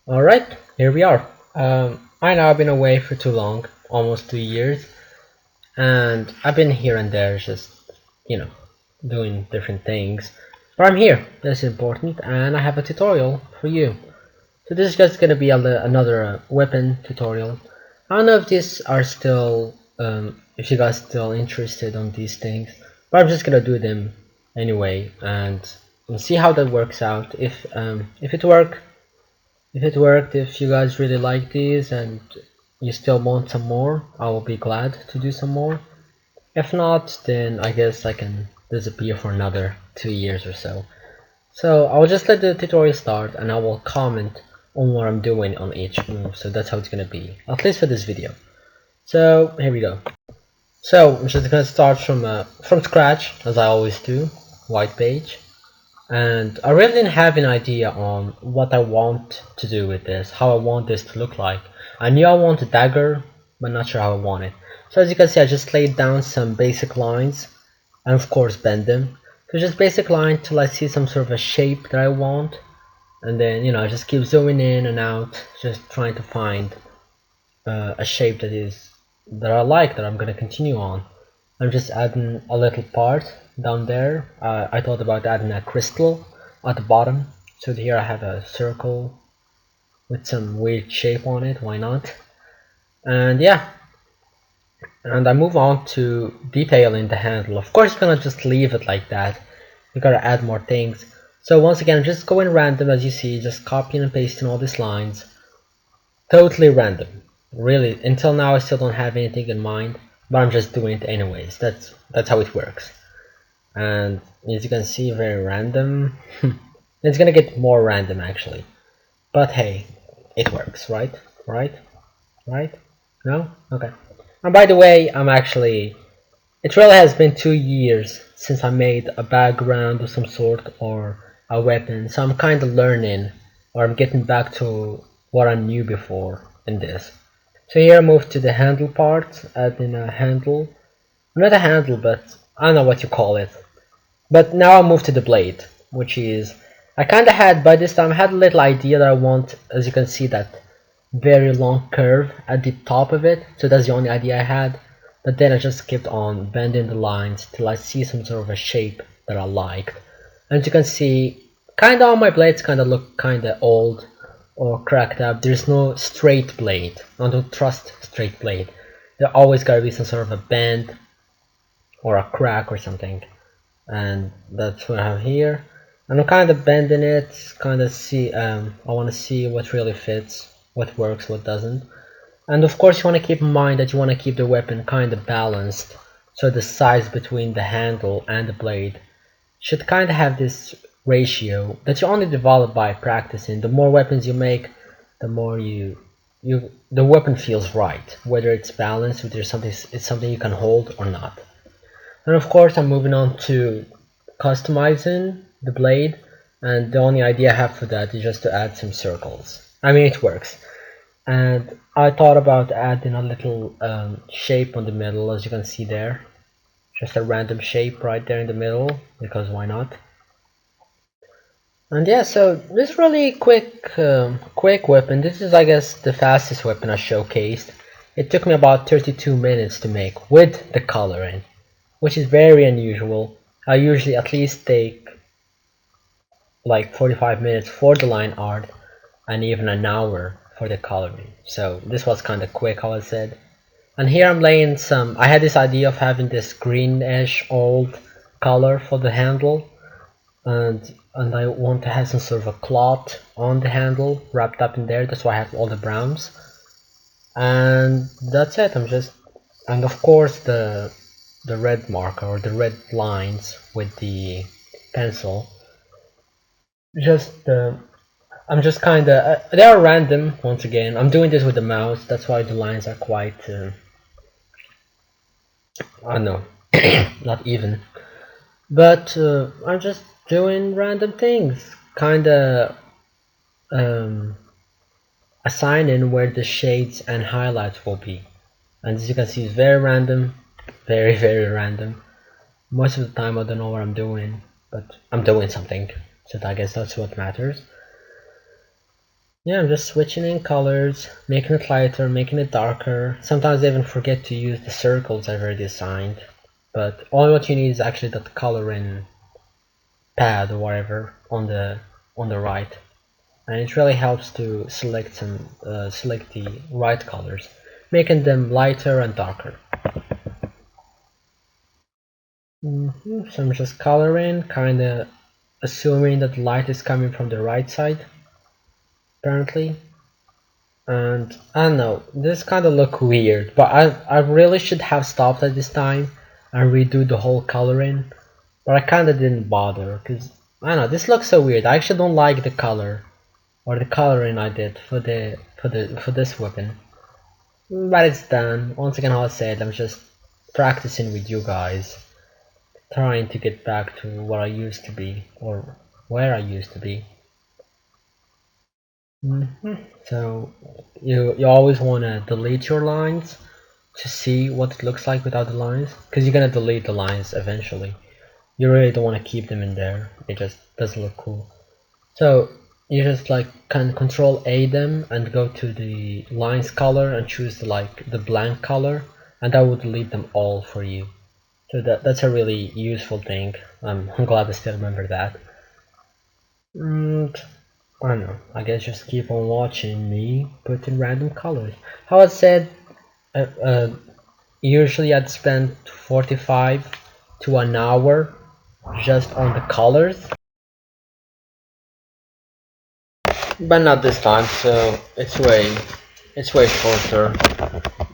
Alright, here we are. I know I've been away for too long, almost 2 years, and I've been here and there just, you know, doing different things. But I'm here, that's important, and I have a tutorial for you. So this is just gonna be another weapon tutorial. I don't know if these are still, if you guys still interested on these things, but I'm just gonna do them anyway, and we'll see how that works out. If if you guys really like these and you still want some more, I will be glad to do some more. If not, then I guess I can disappear for another 2 years or so. So I'll just let the tutorial start and I will comment on what I'm doing on each move. So that's how it's gonna be, at least for this video. So here we go. So I'm just gonna start from scratch as I always do, white page. And I really didn't have an idea on what I want to do with this, how I want this to look like. I knew I wanted Dagger, but not sure how I want it. So as you can see, I just laid down some basic lines, and of course bend them. So just basic line till I see some sort of a shape that I want, and then I just keep zooming in and out, just trying to find a shape that I like, that I'm gonna continue on. I'm just adding a little part down there. I thought about adding a crystal at the bottom. So here I have a circle with some weird shape on it, why not? And yeah, and I move on to detailing the handle. Of course, you're gonna just leave it like that. You gotta add more things. So once again, I'm just going random as you see, just copying and pasting all these lines. Totally random. Really, until now I still don't have anything in mind, but I'm just doing it anyways. That's how it works. And as you can see, very random. It's gonna get more random actually, but hey, it works, right? Right? No? Okay. And by the way, it really has been 2 years since I made a background of some sort or a weapon, so I'm kind of learning, or I'm getting back to what I knew before in this. So here I move to the handle part, adding a handle, not a handle, but I don't know what you call it. But now I move to the blade, which is, I kinda had, by this time, I had a little idea that I want, as you can see, that very long curve at the top of it, so that's the only idea I had. But then I just kept on bending the lines till I see some sort of a shape that I liked. And as you can see, kinda all my blades kinda look kinda old or cracked up. There's no straight blade. I don't trust straight blade. There always gotta be some sort of a bend or a crack or something, and that's what I have here. And I'm kind of bending it, kind of see, I want to see what really fits, what works, what doesn't. And of course you want to keep in mind that you want to keep the weapon kind of balanced, so the size between the handle and the blade should kind of have this ratio that you only develop by practicing. The more weapons you make, the more the weapon feels right, whether it's balanced, whether it's something you can hold or not. And of course I'm moving on to customizing the blade, and the only idea I have for that is just to add some circles. I mean, it works. And I thought about adding a little shape on the middle, as you can see there. Just a random shape right there in the middle, because why not? And yeah, so this really quick weapon. This is, I guess, the fastest weapon I showcased. It took me about 32 minutes to make with the coloring, which is very unusual. I usually at least take like 45 minutes for the line art and even an hour for the coloring. So this was kind of quick, how I said. And here I'm laying some, I had this idea of having this greenish old color for the handle, and I want to have some sort of a cloth on the handle wrapped up in there. That's why I have all the browns. And that's it. And of course the red marker or the red lines with the pencil. Just I'm just kind of they are random. Once again, I'm doing this with the mouse. That's why the lines are quite I don't know, not even. But I'm just doing random things, kind of um, assigning where the shades and highlights will be. And as you can see, it's very random, very random. Most of the time, I don't know what I'm doing, but I'm doing something. So I guess that's what matters. Yeah, I'm just switching in colors, making it lighter, making it darker. Sometimes I even forget to use the circles I've already assigned. But all what you need is actually that coloring pad or whatever on the right, and it really helps to select the right colors, making them lighter and darker. So I'm just coloring, kind of assuming that light is coming from the right side, apparently. And I don't know, this kind of look weird, but I really should have stopped at this time and redo the whole coloring, but I kind of didn't bother because I don't know, this looks so weird. I actually don't like the color or the coloring I did for this weapon. But it's done. Once again, how I said, I'm just practicing with you guys, trying to get back to what I used to be or where I used to be. So you always want to delete your lines to see what it looks like without the lines, because you're gonna delete the lines eventually. You really don't want to keep them in there. It just doesn't look cool. So you just like can control A them and go to the lines color and choose the blank color, and that will delete them all for you. So that's a really useful thing. I'm glad I still remember that. And I don't know. I guess just keep on watching me put in random colors. How I said, uh, uh, usually I'd spend 45 to an hour just on the colors, but not this time. So it's way shorter.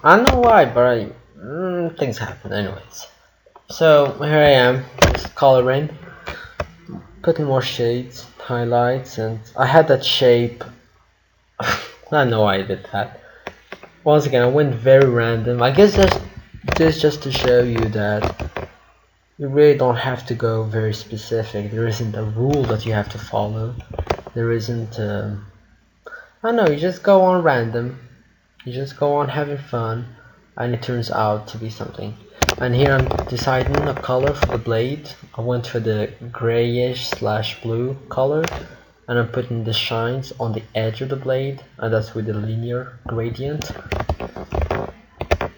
I don't know why, but things happen anyways. So here I am, just coloring, putting more shades, highlights, and I had that shape. I don't know why I did that. Once again, I went very random. I guess this just to show you that you really don't have to go very specific. There isn't a rule that you have to follow. There isn't. I don't know. You just go on random. You just go on having fun, and it turns out to be something. And here I'm deciding a color for the blade. I went for the grayish slash blue color, and I'm putting the shines on the edge of the blade, and that's with the linear gradient.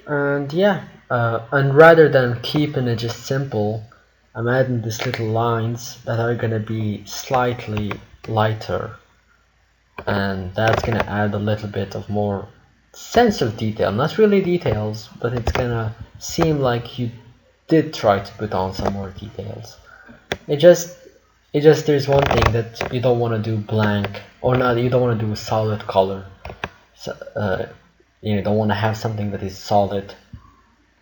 And yeah, and rather than keeping it just simple, I'm adding these little lines that are gonna be slightly lighter, and that's gonna add a little bit of more sense of detail. Not really details, but it's gonna seem like you did try to put on some more details. It just there's one thing that you don't want to do blank, or not, you don't want to do a solid color. So, you don't want to have something that is solid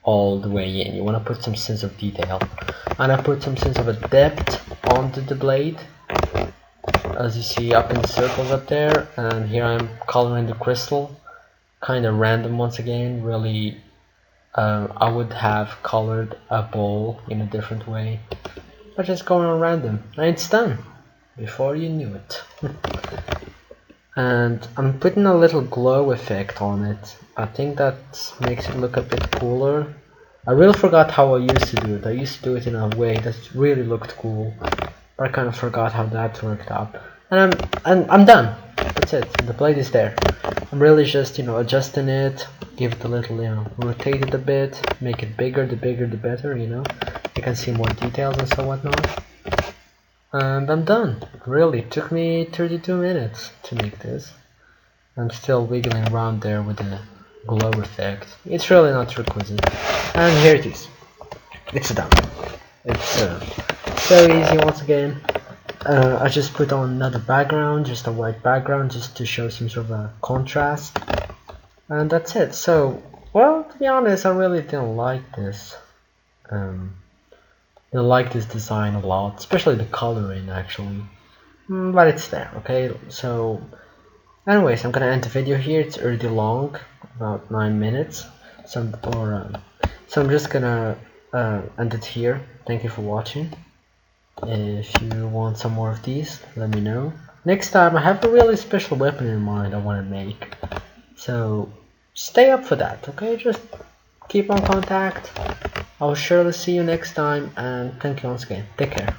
all the way in. You want to put some sense of detail, and I put some sense of a depth onto the blade, as you see up in the circles up there. And here I'm coloring the crystal, kind of random once again. Really, I would have colored a bowl in a different way, but just going on random, and it's done before you knew it. And I'm putting a little glow effect on it. I think that makes it look a bit cooler. I really forgot how I used to do it. I used to do it in a way that really looked cool, but I kind of forgot how that worked out. And I'm done. That's it. The blade is there. I'm really just adjusting it, give it a little rotate it a bit, make it bigger. The bigger the better. You can see more details and so whatnot. And I'm done. Really, it took me 32 minutes to make this. I'm still wiggling around there with the glow effect. It's really not requisite. And here it is. It's done. It's so easy once again. I just put on another background, just a white background, just to show some sort of a contrast. And that's it. So, well, to be honest, I really didn't like this. I like this design a lot, especially the coloring actually. But it's there, okay? So, anyways, I'm gonna end the video here. It's already long, about 9 minutes. So I'm just gonna end it here. Thank you for watching. If you want some more of these, let me know. Next time, I have a really special weapon in mind I want to make. So, stay up for that, okay? Just keep on contact. I'll surely see you next time, and thank you once again. Take care.